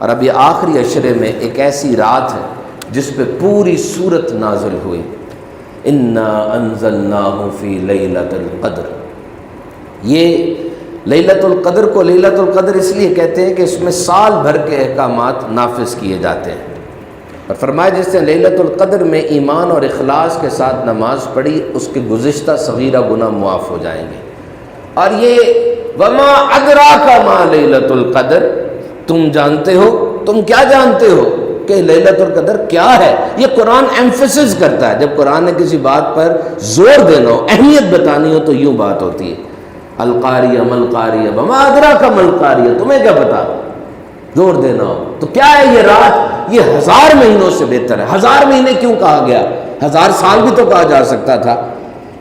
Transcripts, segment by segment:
اور اب یہ آخری عشرے میں ایک ایسی رات ہے جس پہ پوری سورت نازل ہوئی، انا انزلناہ فی لیلۃ القدر۔ یہ لیلۃ القدر کو لیلۃ القدر اس لیے کہتے ہیں کہ اس میں سال بھر کے احکامات نافذ کیے جاتے ہیں، اور فرمایا جس نے لیلۃ القدر میں ایمان اور اخلاص کے ساتھ نماز پڑھی اس کے گزشتہ صغیرہ گناہ معاف ہو جائیں گے۔ اور یہ وما ادراک ما لیلۃ القدر، تم جانتے ہو، تم کیا جانتے ہو کہ لیلۃ القدر کیا ہے؟ یہ قرآن ایمفسس کرتا ہے، جب قرآن نے کسی بات پر زور دینا ہو، اہمیت بتانی ہو تو یوں بات ہوتی ہے، القاریہ ملقاریہ وما ادراک ملقاریہ، تمہیں کیا پتا، زور دینا ہو تو کیا ہے یہ رات؟ یہ 1000 مہینوں سے بہتر ہے۔ 1000 مہینے کیوں کہا گیا؟ 1000 سال بھی تو کہا جا سکتا تھا۔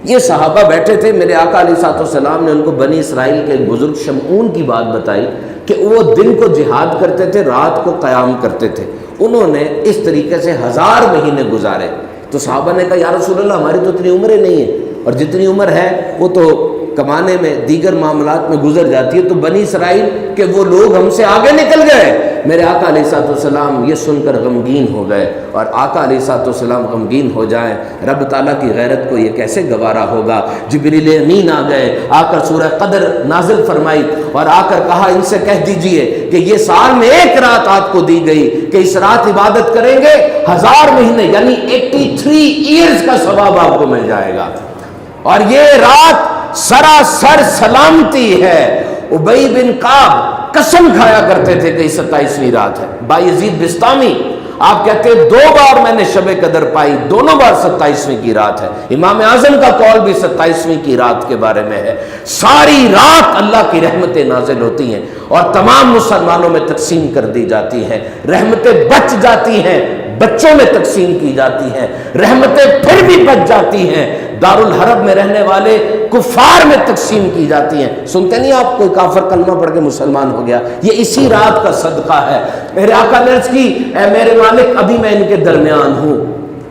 یہ صحابہ بیٹھے تھے، میرے آقا علیہ الصلوۃ والسلام نے ان کو بنی اسرائیل کے ایک بزرگ شمعون کی بات بتائی کہ وہ دن کو جہاد کرتے تھے، رات کو قیام کرتے تھے۔ انہوں نے اس طریقے سے 1000 مہینے گزارے۔ تو صحابہ نے کہا یا رسول اللہ ہماری تو اتنی عمریں نہیں ہیں، اور جتنی عمر ہے وہ تو کمانے میں دیگر معاملات میں گزر جاتی ہے، تو بنی اسرائیل کہ وہ لوگ ہم سے آگے نکل گئے۔ میرے آقا علیہ الصلوۃ والسلام یہ سن کر غمگین ہو گئے، اور آقا علیہ الصلوۃ والسلام غمگین ہو جائیں، رب تعالیٰ کی غیرت کو یہ کیسے گوارا ہوگا؟ جبریل امین آ گئے، آ کر سورہ قدر نازل فرمائی، اور آ کر کہا ان سے کہہ دیجئے کہ یہ سال میں ایک رات آپ کو دی گئی کہ اس رات عبادت کریں گے 1000 مہینے یعنی 83 ایئرز کا ثواب آپ کو مل جائے گا۔ اور یہ رات سراسر سلامتی ہے۔ ابی بن کعب قسم کھایا کرتے تھے کہ 27ویں رات ہے۔ بایزید بستامی آپ کہتے ہیں 2 بار میں نے شب قدر پائی، دونوں بار 27ویں کی رات ہے۔ امام اعظم کا قول بھی 27ویں کی رات کے بارے میں ہے۔ ساری رات اللہ کی رحمتیں نازل ہوتی ہیں اور تمام مسلمانوں میں تقسیم کر دی جاتی ہیں، رحمتیں بچ جاتی ہیں، بچوں میں تقسیم کی جاتی ہیں، رحمتیں پھر بھی بچ جاتی ہیں، دارالحرب میں رہنے والے کفار میں تقسیم کی جاتی ہیں۔ سنتے نہیں آپ کوئی کافر کلمہ پڑھ کے مسلمان ہو گیا؟ یہ اسی رات کا صدقہ ہے۔ میرے آقا نے عرض کی اے میرے مالک ابھی میں ان کے درمیان ہوں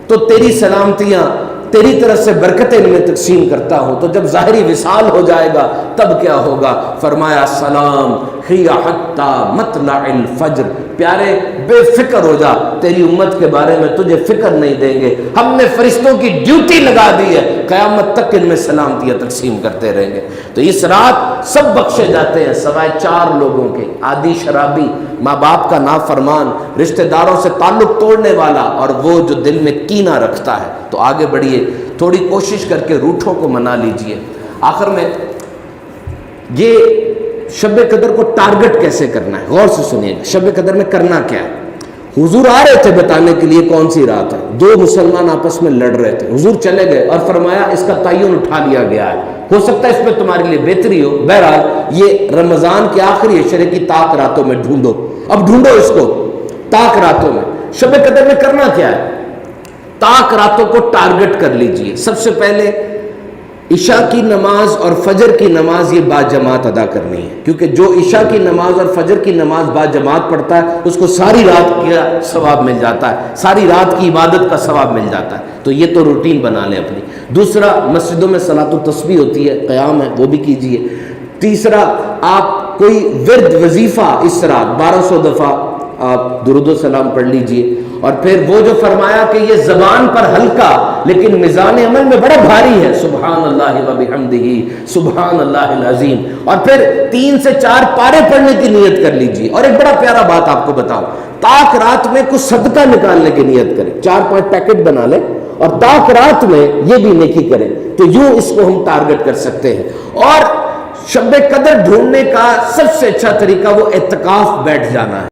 تو تیری سلامتیاں، تیری طرف سے برکتیں ان میں تقسیم کرتا ہوں، تو جب ظاہری وصال ہو جائے گا تب کیا ہوگا؟ فرمایا سلام ہی حتی مطلع الفجر، پیارے بے فکر ہو جا، تیری امت کے بارے میں تجھے فکر نہیں دیں گے، ہم نے فرشتوں کی ڈیوٹی لگا دی ہے، قیامت تک ان میں سلامتیاں تقسیم کرتے رہیں گے۔ تو اس رات سب بخشے جاتے ہیں سوائے 4 لوگوں کے، عادی شرابی، ماں باپ کا نافرمان، رشتہ داروں سے تعلق توڑنے والا، اور وہ جو دل میں کینہ رکھتا ہے۔ تو آگے بڑھیے، تھوڑی کوشش کر کے روٹھوں کو منا لیجئے۔ آخر میں یہ شب قدر کو ٹارگٹ کیسے کرنا ہے، غور سے سنیے گا۔ شب قدر میں کرنا کیا ہے؟ حضور آ رہے تھے بتانے کے لیے کون سی رات ہے، 2 مسلمان آپس میں لڑ رہے تھے، حضور چلے گئے اور فرمایا اس کا تعین اٹھا لیا گیا ہے، ہو سکتا ہے اس میں تمہارے لیے بہتری ہو، بہرحال یہ رمضان کے آخری عشرے کی طاق راتوں میں ڈھونڈو، اب ڈھونڈو اس کو طاق راتوں میں۔ شب قدر میں کرنا کیا ہے؟ طاق راتوں کو ٹارگٹ کر لیجئے۔ سب سے پہلے عشاء کی نماز اور فجر کی نماز یہ باجماعت ادا کرنی ہے، کیونکہ جو عشاء کی نماز اور فجر کی نماز باجماعت پڑھتا ہے اس کو ساری رات کا ثواب مل جاتا ہے، ساری رات کی عبادت کا ثواب مل جاتا ہے۔ تو یہ تو روٹین بنا لیں اپنی۔ دوسرا، مسجدوں میں صلاۃ التسبیح ہوتی ہے، قیام ہے، وہ بھی کیجئے۔ تیسرا، آپ کوئی ورد وظیفہ اس رات 1200 دفعہ آپ درود و سلام پڑھ لیجئے۔ اور پھر وہ جو فرمایا کہ یہ زبان پر ہلکا لیکن میزان عمل میں بڑا بھاری ہے، سبحان اللہ و بحمدہ سبحان اللہ العظیم، اور پھر 3 سے 4 پارے پڑھنے کی نیت کر لیجئے۔ اور ایک بڑا پیارا بات آپ کو بتاؤں، طاق رات میں کچھ صدقہ نکالنے کی نیت کریں، 4-5 پیکٹ بنا لیں اور طاق رات میں یہ بھی نیکی کریں، تو یوں اس کو ہم ٹارگٹ کر سکتے ہیں۔ اور شب قدر ڈھونڈنے کا سب سے اچھا طریقہ وہ اعتکاف بیٹھ جانا ہے۔